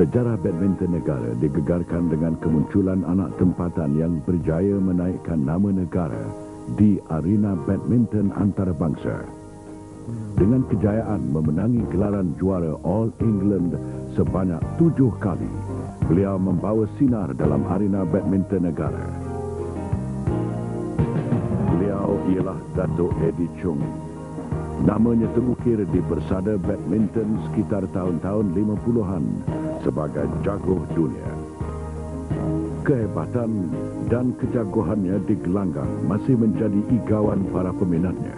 Sejarah badminton negara digegarkan dengan kemunculan anak tempatan yang berjaya menaikkan nama negara di arena badminton antarabangsa. Dengan kejayaan memenangi gelaran juara All England sebanyak 7 kali, beliau membawa sinar dalam arena badminton negara. Beliau ialah Datuk Eddie Chung. Namanya terukir di persada badminton sekitar tahun-tahun 50-an sebagai jago dunia. Kehebatan dan kejagoannya di gelanggang masih menjadi igawan para peminatnya.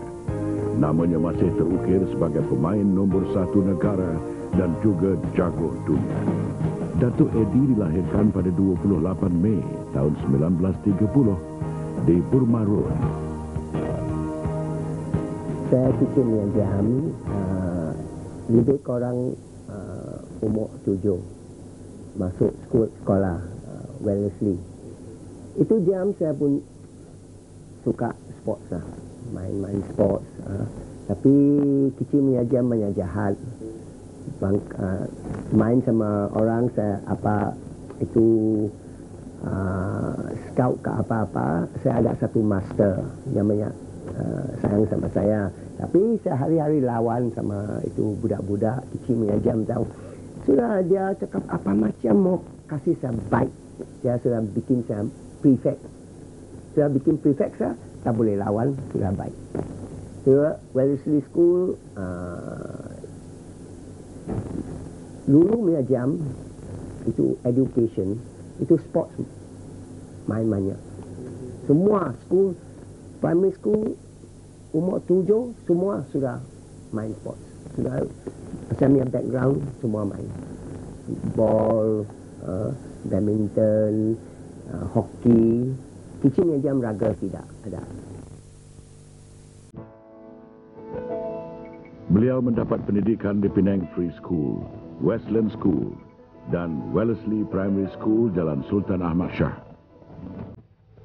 Namanya masih terukir sebagai pemain nombor 1 negara dan juga jago dunia. Datuk Eddie dilahirkan pada 28 Mei tahun 1930 di Burma Road. Saya kecil yang jam, lebih kurang umur 7, masuk sekolah Wellesley. Itu jam saya pun suka sports lah, main-main sports. Tapi kecil punya jam banyak jahat. Main sama orang saya scout ke apa-apa, saya ada satu master yang banyak sayang sama saya. Tapi saya hari-hari lawan sama itu budak-budak kecil punya jam tahu. Sudah dia cakap apa macam mau kasih saya baik. Dia sudah bikin saya prefect. Sudah bikin prefect saya, tak boleh lawan, sudah baik. Sudah Wellesley School, dulu punya jam, itu education, itu sports, main-mainnya. Semua school, primary school, umur 7, semua sudah main sports. Sudah, saya punya background, semua main. Ball, badminton, hoki, kecilnya jam raga tidak ada. Beliau mendapat pendidikan di Penang Free School, Westland School dan Wellesley Primary School Jalan Sultan Ahmad Shah.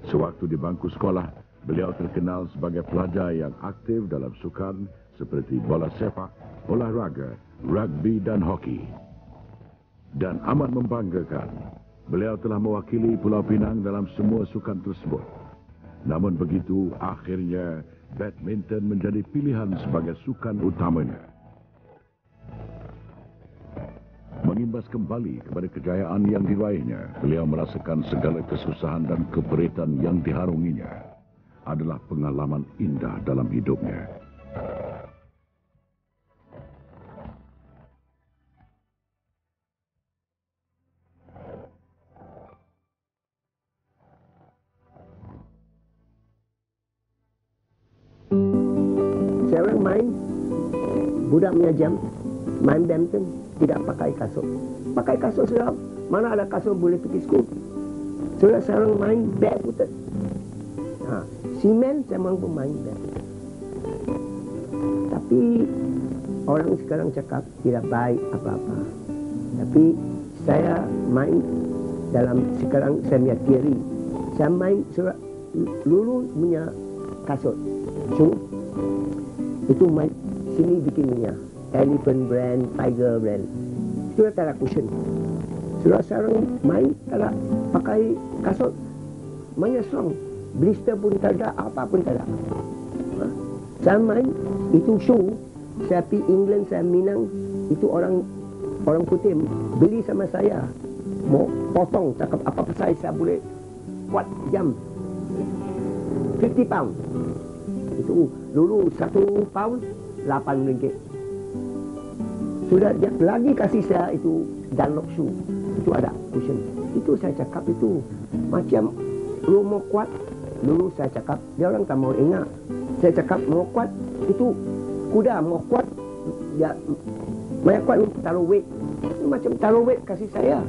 Sewaktu di bangku sekolah, beliau terkenal sebagai pelajar yang aktif dalam sukan seperti bola sepak, olahraga, rugby dan hoki. Dan amat membanggakan, beliau telah mewakili Pulau Pinang dalam semua sukan tersebut. Namun begitu, akhirnya badminton menjadi pilihan sebagai sukan utamanya. Mengimbas kembali kepada kejayaan yang diraihnya, beliau merasakan segala kesusahan dan keperitan yang diharunginya adalah pengalaman indah dalam hidupnya. Saya orang main, budak punya jam, main badminton, tidak pakai kasut. Pakai kasut sudah, mana ada kasut boleh pergi sekolah. Sudah saya orang main barefooted. Semen saya mampu main badminton. Tapi orang sekarang cakap tidak baik apa-apa. Tapi saya main dalam sekarang saya punya teori. Saya main sudah lulu punya kasut. Itu main sini bikin punya Elephant brand, Tiger brand. Sudah tak ada cushion. Sudah sekarang main tak ada pakai kasut, mainnya strong. Blister pun tak ada, apa pun tak ada. Saya main itu show. Saya pergi England, saya Minang. Itu orang putih beli sama saya. Mau potong, cakap apa pasal saya boleh kuat jam 50 pound. Itu dulu 1 pound 8 ringgit. Sudah dia lagi kasih saya itu Dunlop shoe. Itu ada cushion. Itu saya cakap itu macam lu mau kuat. Dulu saya cakap dia orang tak mau ingat. Saya cakap mau kuat itu kuda mau kuat dia banyak kuat taruh weight. Macam taruh weight kasih saya.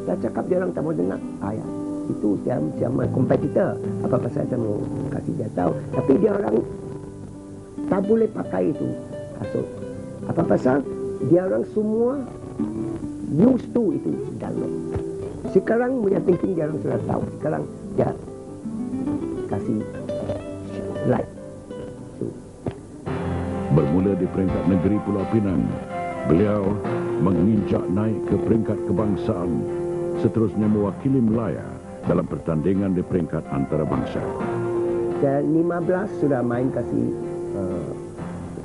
Saya cakap dia orang tak mau dengar. Ya. Itu saya macam kompetitor. Apa pasal saya mau kasih dia tahu. Tapi dia orang tak boleh pakai itu kasut. Apa pasal dia orang semua used to itu Dunlop. Sekarang punya thinking dia orang sudah tahu. Sekarang dia kasih light. Bermula di peringkat negeri Pulau Pinang, Beliau menginjak naik ke peringkat kebangsaan, seterusnya mewakili Melaya dalam pertandingan di peringkat antarabangsa. Saya 15 sudah main kasih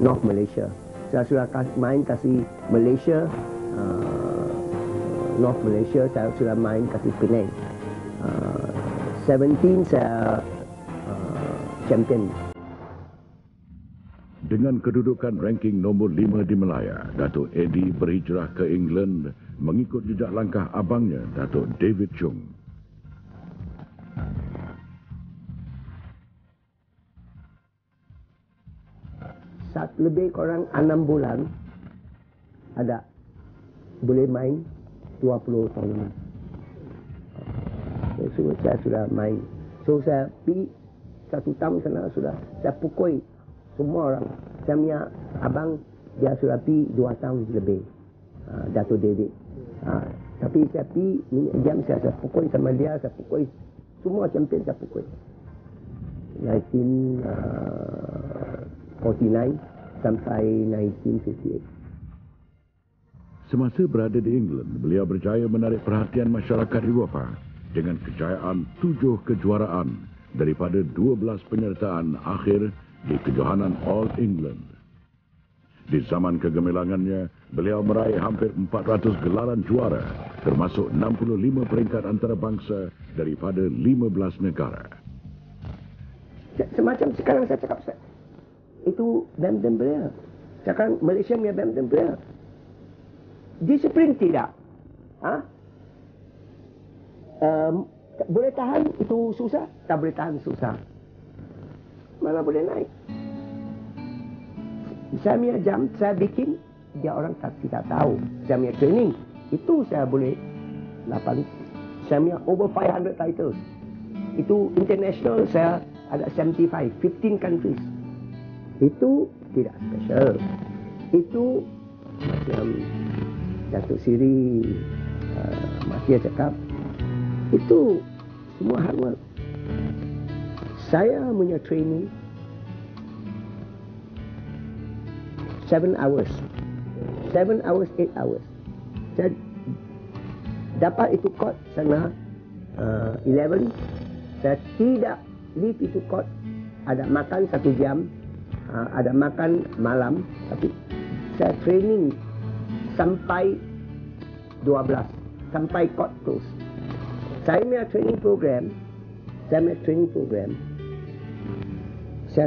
North Malaysia. Saya sudah main kasih Malaysia, North Malaysia. Saya sudah main kasih Penang. 17 saya champion. Dengan kedudukan ranking nombor 5 di Melaya, Datuk Eddie berhijrah ke England mengikut jejak langkah abangnya, Datuk David Chung. Lebih kurang 6 bulan ada boleh main 20 tournament. So, saya sudah main. So saya pergi 1 tahun sana sudah saya pukul semua orang. Saya punya abang dia sudah pergi 2 tahun lebih. Datuk David. Tapi saya pergi jam saya pukul sama dia, saya pukul semua champion saya pukul. 1949 sampai 1958. Semasa berada di England, beliau berjaya menarik perhatian masyarakat Eropah dengan kejayaan 7 kejuaraan daripada 12 penyertaan akhir di kejohanan All England. Di zaman kegemilangannya, beliau meraih hampir 400 gelaran juara, termasuk 65 peringkat antarabangsa daripada 15 negara. Semacam sekarang saya cakap, itu badminton player. Sekarang Malaysia punya badminton player. Disiplin tidak. Boleh tahan itu susah, tak boleh tahan susah. Mana boleh naik. Saya punya jam, saya bikin, dia orang tidak tahu. Saya punya training, itu saya boleh 8. Saya punya over 500 titles. Itu international, saya ada 75, 15 countries. Itu tidak special. Itu macam Datuk Siri Mahathir cakap, itu semua hard work. Saya punya training 7 hours, 8 hours. Saya dapat itu court sana 11. Saya tidak leave itu court. Ada makan 1 jam, ada makan malam. Tapi saya training sampai 12, sampai court close. Saya punya training program, saya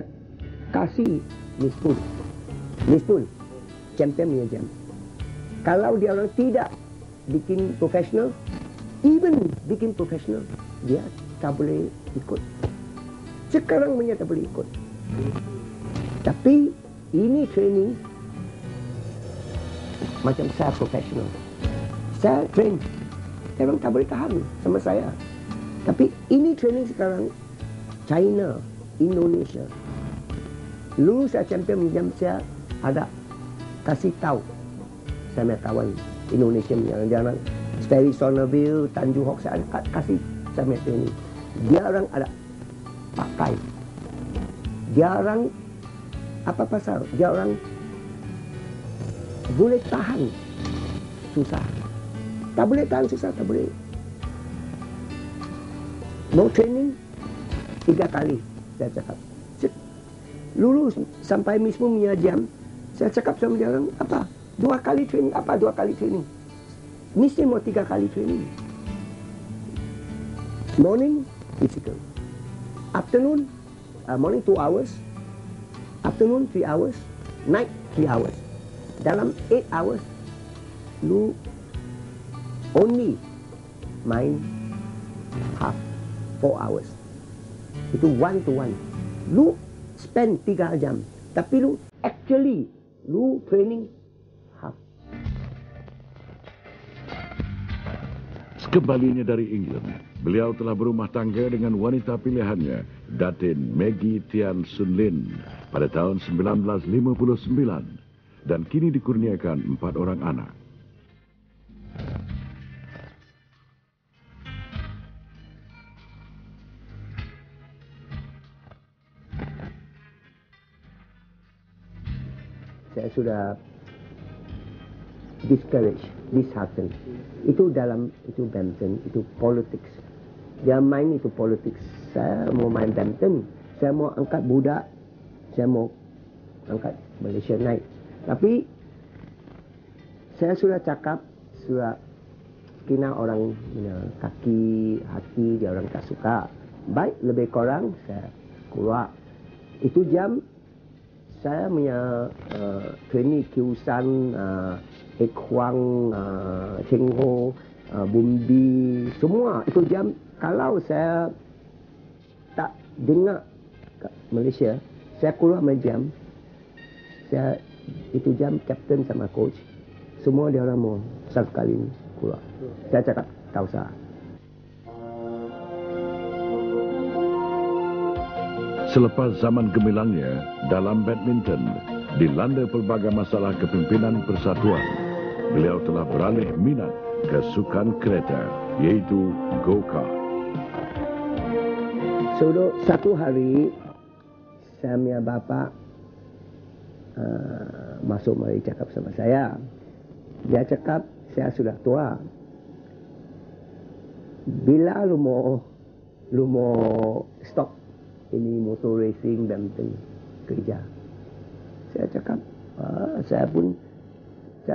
kasih Mispun champion punya jam. Kalau dia orang tidak bikin profesional, even bikin profesional, dia tak boleh ikut. Sekarang punya tak boleh ikut. Tapi ini training macam saya profesional. Saya train, dia orang tak boleh tahan sama saya. Tapi ini training sekarang China, Indonesia. Dulu saya champion jam, saya ada kasih tahu saya punya kawan Indonesia yang jalan Sterry Somerville, Tanjung Hok, saya ada kasih saya punya training. Dia orang ada pakai. Dia orang apa pasal? Dia orang boleh tahan susah. Tak boleh tahan susah, tak boleh. Mau training 3 kali saya cakap. Lulus sampai mismo punya jam, saya cakap sama dia orang, apa? 2 kali training, apa 2 kali training? Mesti mau 3 kali training. Morning, physical. Afternoon, morning 2 hours. Afternoon 3 hours. Night 3 hours. Dalam 8 hours, lu only main half 4 hours. Itu 1 to 1. Lu spend 3 jam. Tapi lu actually lu training half. Sekembalinya dari England, beliau telah berumah tangga dengan wanita pilihannya, Datin Maggie Tian Sun Lin, pada tahun 1959 dan kini dikurniakan 4 orang anak. Saya sudah discourage, dishearten. Itu badminton, itu politics. Dia main itu politics. Saya mau main badminton, saya mau angkat budak, saya mau angkat Malaysia naik. Tapi saya sudah cakap, sudah kena orang kaki, hati, dia orang tak suka. Baik, lebih kurang saya keluar. Itu jam saya punya trainee Kiusan, Ek Huang, Cheng Ho, Bumbi, semua itu jam. Kalau saya tak dengar kat Malaysia, saya keluar main jam. Saya itu jam kapten sama coach. Semua dia orang mau satu kali ni keluar. Saya cakap tak usah. Selepas zaman gemilangnya dalam badminton, dilanda pelbagai masalah kepimpinan persatuan, beliau telah beralih minat ke sukan kereta, iaitu go-kart. So, satu hari, saya punya bapa masuk mari cakap sama saya. Dia cakap, saya sudah tua. Bila lu mau stop ini motor racing badminton kerja? Saya cakap, saya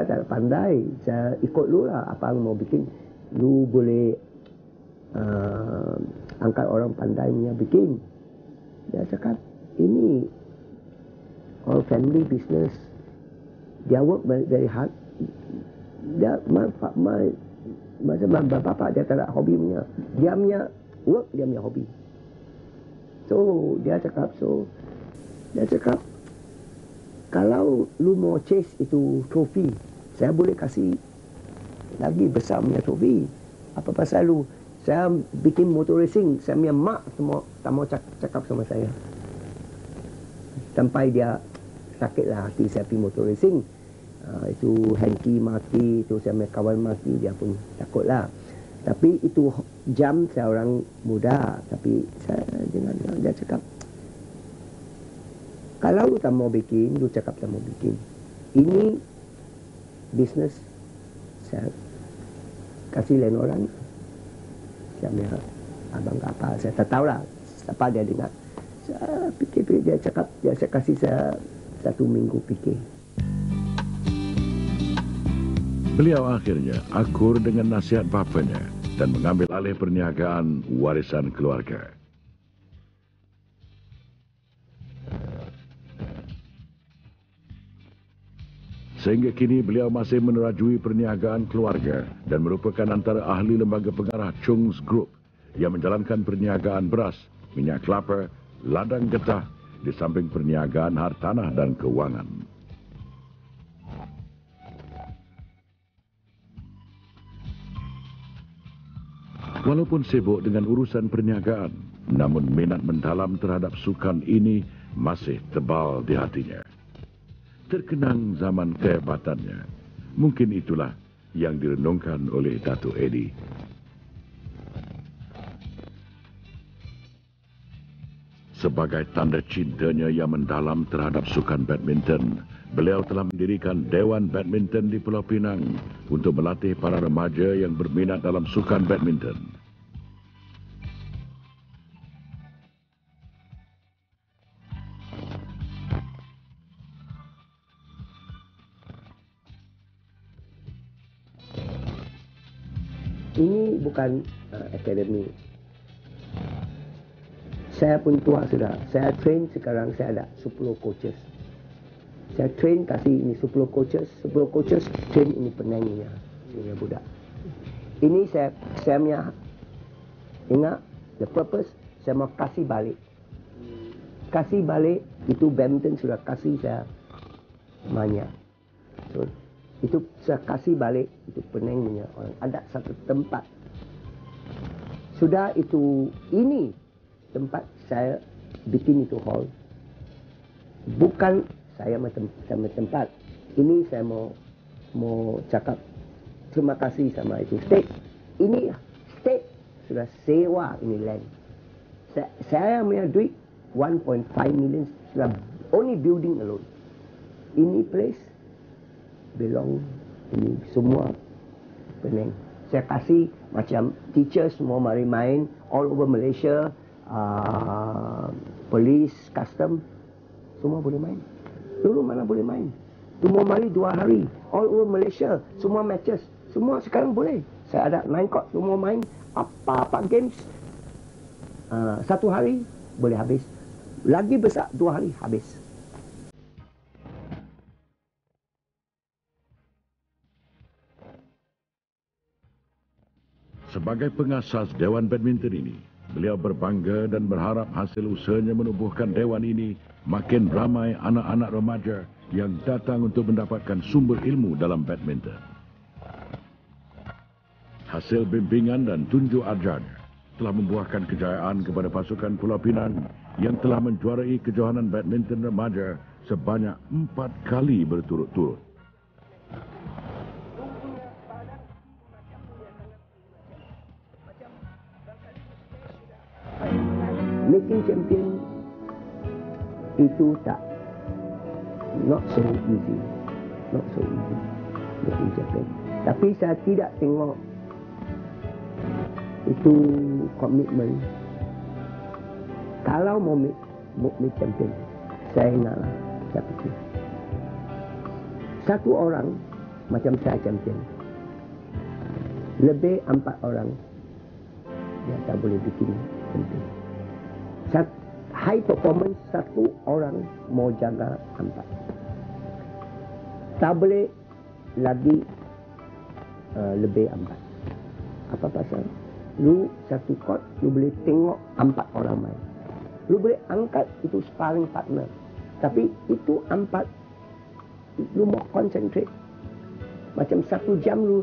tak pandai. Saya ikut lu lah apa lu mau bikin. Lu boleh angkat orang pandai punya bikin. Dia cakap, ini all family business. Dia work very hard. Dia macam bapa dia tak ada hobi punya. Dia punya work, dia punya hobi. So dia cakap, kalau lu mau chase itu trofi, saya boleh kasih lagi besar punya trofi. Apa pasal lu? Saya bikin motor racing, saya punya mak semua tak mau cakap sama saya. Sampai dia sakitlah hati saya pergi motor racing. Itu Hanky mati, itu saya punya kawan mati, dia pun takutlah. Tapi itu jam saya orang muda, tapi saya dengan dia cakap, kalau lu tak mau bikin, lu cakap tak mau bikin. Ini bisnes, saya kasih lain orang. Saya punya abang apa, saya tak tahulah apa dia dengar. Saya fikir dia cakap, saya kasih saya 1 minggu fikir. Beliau akhirnya akur dengan nasihat bapanya dan mengambil alih perniagaan warisan keluarga. Sehingga kini beliau masih menerajui perniagaan keluarga dan merupakan antara ahli lembaga pengarah Chung's Group yang menjalankan perniagaan beras, minyak kelapa, ladang getah di samping perniagaan hartanah dan kewangan. Walaupun sibuk dengan urusan perniagaan, namun minat mendalam terhadap sukan ini masih tebal di hatinya. Terkenang zaman kehebatannya, mungkin itulah yang direnungkan oleh Datuk Eddie. Sebagai tanda cintanya yang mendalam terhadap sukan badminton, beliau telah mendirikan Dewan Badminton di Pulau Pinang untuk melatih para remaja yang berminat dalam sukan badminton. Ini bukan akademi. Saya pun tua sudah. Saya train sekarang, saya ada 10 coaches. Saya train kasih ini 10 coaches. 10 coaches train ini penangnya. Ini budak. Ini saya punya ingat the purpose, saya mau kasih balik. Kasih balik itu badminton sudah kasih saya banyak. So, itu saya kasih balik, itu penangnya orang. Ada satu tempat. Sudah itu ini tempat saya bikin itu hall. Bukan saya sama tempat. Ini saya mau cakap terima kasih sama itu state. Ini state sudah sewa ini land. Saya punya duit 1.5 million sudah only building alone. Ini place belong Ini semua Penang. Saya kasih macam teacher semua mari main all over Malaysia, police, custom, semua boleh main. Dulu mana boleh main? Semua mari 2 hari, all over Malaysia, semua matches, semua sekarang boleh. Saya ada 9 court, semua main apa-apa games. 1 hari boleh habis. Lagi besar 2 hari habis. Sebagai pengasas Dewan Badminton ini, beliau berbangga dan berharap hasil usahanya menubuhkan Dewan ini makin ramai anak-anak remaja yang datang untuk mendapatkan sumber ilmu dalam badminton. Hasil bimbingan dan tunjuk ajarnya telah membuahkan kejayaan kepada pasukan Pulau Pinang yang telah menjuarai kejohanan badminton remaja sebanyak 4 kali berturut-turut. Making champion itu not so easy making champion. Tapi saya tidak tengok itu komitmen. Kalau mau make champion, saya ingatlah saya fikir 1 orang macam saya champion, lebih 4 orang dia tak boleh bikin champion. High performance 1 orang mau jaga 4. Tak boleh lagi lebih 4. Apa pasal? Lu 1 court, lu boleh tengok 4 orang main. Lu boleh angkat itu sparring partner. Tapi itu 4, lu mau concentrate. Macam 1 jam lu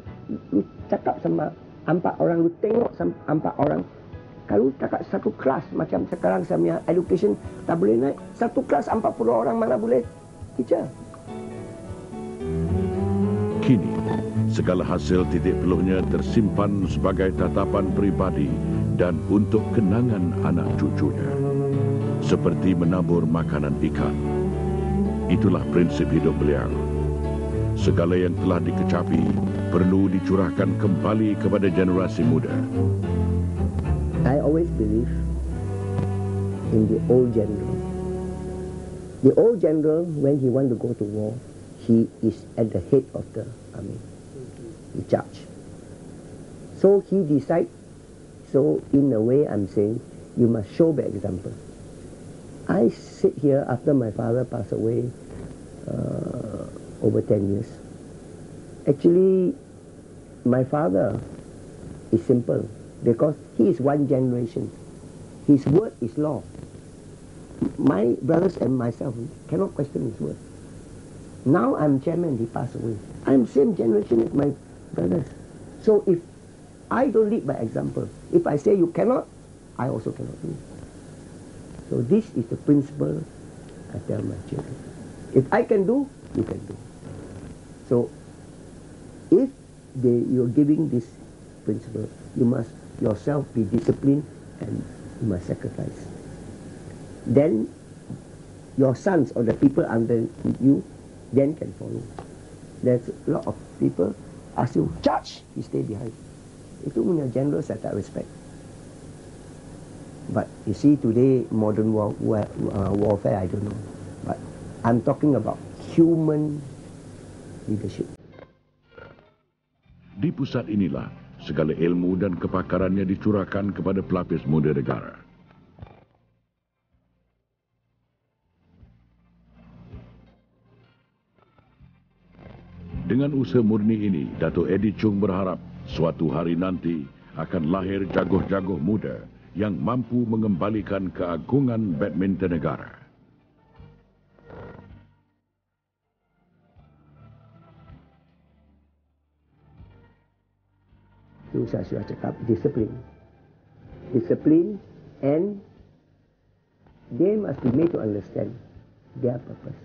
cakap sama 4 orang, lu tengok sama 4 orang. Kalau cakap 1 kelas macam sekarang saya punya education tak boleh naik. 1 kelas 40 orang mana boleh teacher. Kini, segala hasil titik peluhnya tersimpan sebagai tatapan pribadi dan untuk kenangan anak cucunya. Seperti menabur makanan ikan. Itulah prinsip hidup beliau. Segala yang telah dikecapi perlu dicurahkan kembali kepada generasi muda. I always believe in the old general. The old general, when he want to go to war, he is at the head of the army. He charge. So he decide. So in a way, I'm saying you must show by example. I sit here after my father passed away over 10 years. Actually, my father is simple. Because he is 1 generation. His word is law. My brothers and myself cannot question his word. Now I'm chairman, he passed away. I'm same generation as my brothers. So if I don't lead by example, if I say you cannot, I also cannot do. So this is the principle I tell my children. If I can do, you can do. So if you're giving this principle, you must yourself be disciplined and you must sacrifice. Then your sons or the people under you then can follow. There's a lot of people ask you, charge, you stay behind. Itu punya general saya tak respect. But you see today modern warfare, I don't know. But I'm talking about human leadership. Di pusat inilah segala ilmu dan kepakarannya dicurahkan kepada pelapis muda negara. Dengan usaha murni ini, Dato' Eddie Chung berharap suatu hari nanti akan lahir jagoh-jagoh muda yang mampu mengembalikan keagungan badminton negara. Itu saya sudah cakap, disiplin. Disiplin and they must be made to understand their purpose.